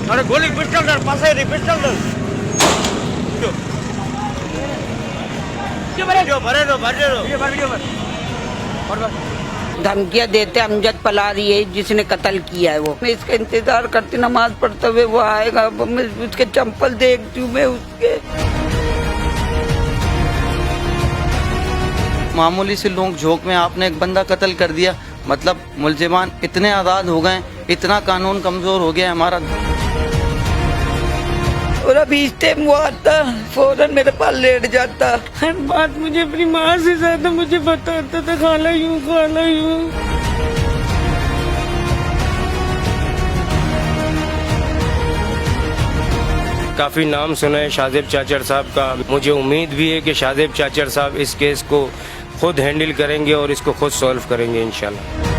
अरे गोली पिस्टल धर, पासे रे पिस्टल धर। वीडियो भरे दो, भरे दो। वीडियो भर। धमकियां देते अमजद पलारी है जिसने कत्ल किया है। वो मैं इसका इंतजार करती, नमाज पढ़ते हुए वो आएगा, मैं उसके चंपल देखती हूँ मैं उसके। मामूली से लोग झोंक में आपने एक बंदा कत्ल कर दिया, मतलब मुलजिमान इतने आज़ाद हो गए, इतना कानून कमजोर हो गया हमारा। और अभी इस टाइम वो आता फौरन मेरे पास लेट जाता। हर बात मुझे अपनी माँ से ज्यादा मुझे बताता था, खाला यूं खाला यूं। काफ़ी नाम सुना है शाहजेब चाचर साहब का। मुझे उम्मीद भी है कि शाहजेब चाचर साहब इस केस को खुद हैंडल करेंगे और इसको खुद सॉल्व करेंगे इंशाल्लाह।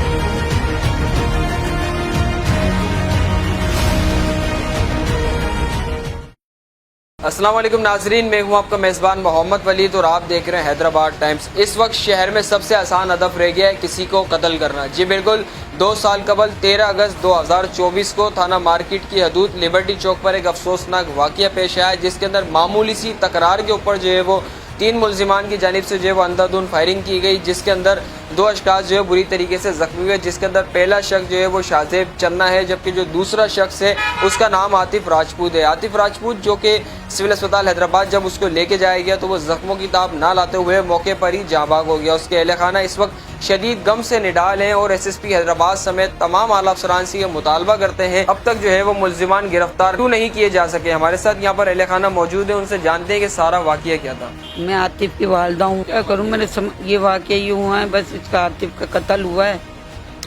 अस्सलाम वालेकुम नाजरीन, मैं हूं आपका मेज़बान मोहम्मद वलीद और आप देख रहे हैं हैदराबाद टाइम्स। इस वक्त शहर में सबसे आसान हदफ रह गया है किसी को कत्ल करना। जी बिल्कुल, 2 साल कबल 13 अगस्त 2024 को थाना मार्केट की हदूद लिबर्टी चौक पर एक अफसोसनाक वाक़या पेश आया, जिसके अंदर मामूली सी तकरार के ऊपर जो है वो 3 मुलजिमान की जानिब से जो है वो अंधाधुन फायरिंग की गई, जिसके अंदर 2 अशखास जो है बुरी तरीके से जख्मी हुए। जिसके अंदर पहला शख्स जो है वो शाहजेब चन्ना है, जबकि जो दूसरा शख्स है उसका नाम आतिफ राजपूत है। आतिफ राजपूत जो कि सिविल अस्पताल हैदराबाद जब उसको लेके जाया गया तो वो जख्मों की ताब ना लाते हुए मौके पर ही जाँ भाग हो गया। उसके अहले खाना इस वक्त शदीद गम से निडाल हैं और SSP हैदराबाद समेत तमाम आला अफसरान से ये मुतालबा करते हैं अब तक जो है वो मुलजिमान गिरफ्तार क्यों नहीं किए जा सके। हमारे साथ यहाँ पर अहले खाना मौजूद है, उनसे जानते हैं कि सारा वाकया क्या था। मैं आतिफ की वालदा हूँ, क्या करूँ, मैंने ये वाकया ये हुआ है, बस इसका आतिफ का कत्ल हुआ है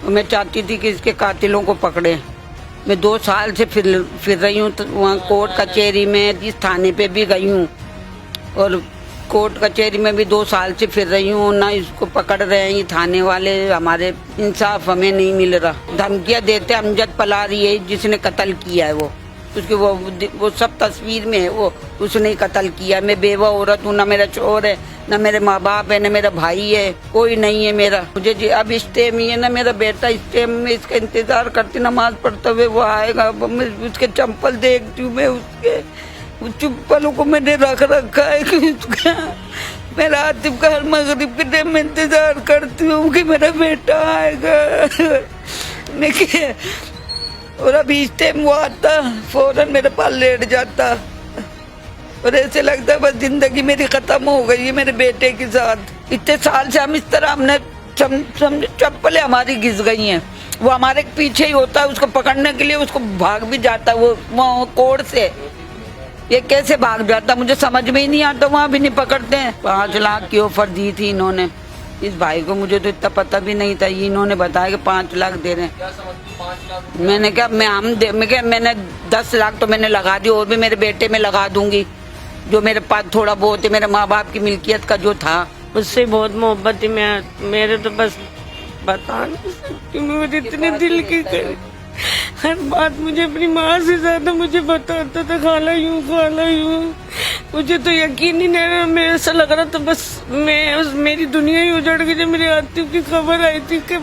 और मैं चाहती थी कि इसके कातिलों को पकड़े। मैं 2 साल से फिर रही हूँ तो वहाँ कोर्ट कचहरी में, इस थाने पे भी गई हूँ और कोर्ट कचहरी में भी 2 साल से फिर रही हूँ, ना इसको पकड़ रहे हैं ये थाने वाले, हमारे इंसाफ हमें नहीं मिल रहा। धमकियां देते अमजद पलारी है जिसने कत्ल किया है। वो उसकी वो सब तस्वीर में है, वो उसने कत्ल किया। मैं बेवा औरत हूँ, ना मेरा शोहर है, ना मेरे माँ बाप है, ना मेरा भाई है, कोई नहीं है मेरा। मुझे जी अब इस टाइम ही है ना मेरा बेटा, इस टाइम में इसका इंतजार करती, नमाज पढ़ते हुए वो आएगा, मैं उसके चंपल देखती हूँ मैं उसके चप्पलों को मैंने रख रखा है कि उसका मेरा आतिफ का हर मगरिब के टाइम में इंतजार करती हूँ कि मेरा बेटा आएगा। और अभी इस टाइम वो आता फौरन मेरे पास लेट जाता और ऐसे लगता है बस जिंदगी मेरी खत्म हो गई है मेरे बेटे के साथ। इतने साल से हम इस तरह हमने चप्पलें हमारी घिस गई हैं। वो हमारे पीछे ही होता है, उसको पकड़ने के लिए उसको भाग भी जाता है वो कोर्ट से। ये कैसे भाग जाता मुझे समझ में ही नहीं आता, वहाँ भी नहीं पकड़ते हैं। 5 लाख की ऑफर दी थी इन्होंने इस भाई को, मुझे तो इतना पता भी नहीं था। इन्होंने बताया कि 5 लाख दे रहे हैं। मैंने कहा मैंने 10 लाख तो मैंने लगा दी और भी मेरे बेटे में लगा दूंगी, जो मेरे पास थोड़ा बहुत है मेरे माँ बाप की मिल्कियत का जो था। उससे बहुत मोहब्बत है मेरे तो बस बता नहीं सकती, मुझे इतने दिल की हर बात मुझे अपनी माँ से ज्यादा मुझे बताता था, खाला यूं खाला यूं। मुझे तो यकीन ही नहीं रहा, मैं ऐसा लग रहा था बस मेरी दुनिया ही उजड़ गई। जब मेरे आतिफ की खबर आई थी कि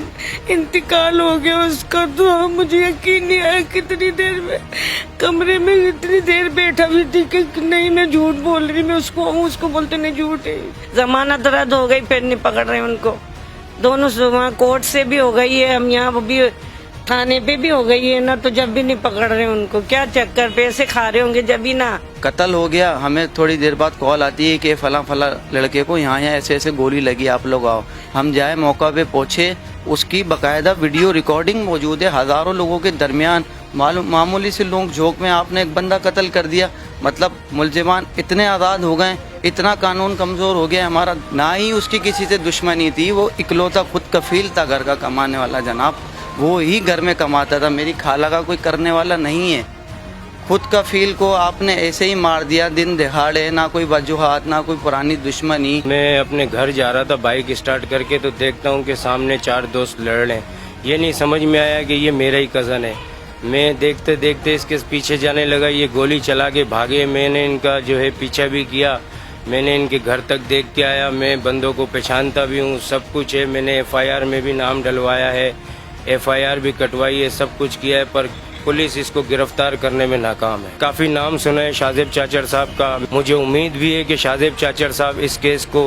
इंतकाल हो गया उसका, तो मुझे यकीन नहीं आया। कितनी देर में कमरे में इतनी देर बैठा भी थी कि नहीं मैं झूठ बोल रही, मैं उसको बोलते नहीं झूठ है। जमानत रद्द हो गई, फिर नहीं पकड़ रहे उनको। दोनों सुबह कोर्ट से भी हो गई है, हम यहाँ भी थाने पे भी हो गई है ना, तो जब भी नहीं पकड़ रहे उनको। क्या चक्कर, पैसे खा रहे होंगे जब भी ना। कत्ल हो गया, हमें थोड़ी देर बाद कॉल आती है कि फला फला लड़के को यहाँ ऐसे ऐसे गोली लगी, आप लोग आओ। हम जाए, मौका पे पहुँचे, उसकी बाकायदा वीडियो रिकॉर्डिंग मौजूद है। हज़ारों लोगों के दरमियान मामूली से लोग झोंक में आपने एक बंदा कत्ल कर दिया, मतलब मुलजिमान इतने आज़ाद हो गए, इतना कानून कमज़ोर हो गया हमारा। ना ही उसकी किसी से दुश्मनी थी, वो इकलौता खुद कफील था घर का कमाने वाला जनाब, वो ही घर में कमाता था। मेरी खाला का कोई करने वाला नहीं है। खुद का फील को आपने ऐसे ही मार दिया दिन दिहाड़े, ना कोई वजूहात, ना कोई पुरानी दुश्मनी। मैं अपने घर जा रहा था बाइक स्टार्ट करके, तो देखता हूँ कि सामने 4 दोस्त लड़ रहे हैं। ये नहीं समझ में आया कि ये मेरा ही कज़न है। मैं देखते देखते इसके पीछे जाने लगा, ये गोली चला के भागे। मैंने इनका जो है पीछा भी किया, मैंने इनके घर तक देख के आया। मैं बंदों को पहचानता भी हूँ, सब कुछ है। मैंने FIR में भी नाम डलवाया है, FIR भी कटवाई है, सब कुछ किया है, पर पुलिस इसको गिरफ्तार करने में नाकाम है। काफी नाम सुना है शाहजेब चाचर साहब का, मुझे उम्मीद भी है कि शाहजेब चाचर साहब इस केस को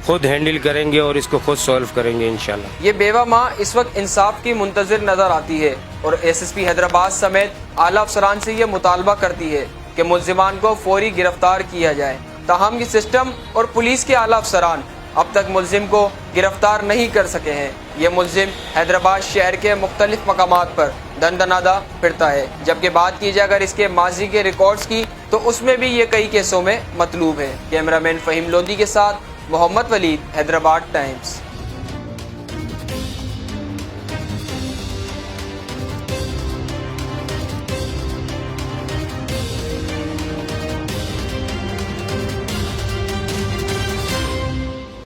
खुद हैंडल करेंगे और इसको खुद सॉल्व करेंगे इंशाल्लाह। ये बेवा माँ इस वक्त इंसाफ की मुंतजिर नजर आती है और एसएसपी हैदराबाद समेत आला अफसरान से ये मुतालबा करती है कि मुल्जिमान को फौरी गिरफ्तार किया जाए। ताहम ये सिस्टम और पुलिस के आला अफसरान अब तक मुल्जिम को गिरफ्तार नहीं कर सके हैं। ये मुल्जिम हैदराबाद शहर के मुख्तलिफ मकामात पर दंदनादा फिरता है। जबकि बात की जाए अगर इसके माजी के रिकॉर्ड्स की तो उसमें भी ये कई केसों में मतलूब है। कैमरामैन फ़हीम लोधी के साथ मोहम्मद वलीद, हैदराबाद टाइम्स।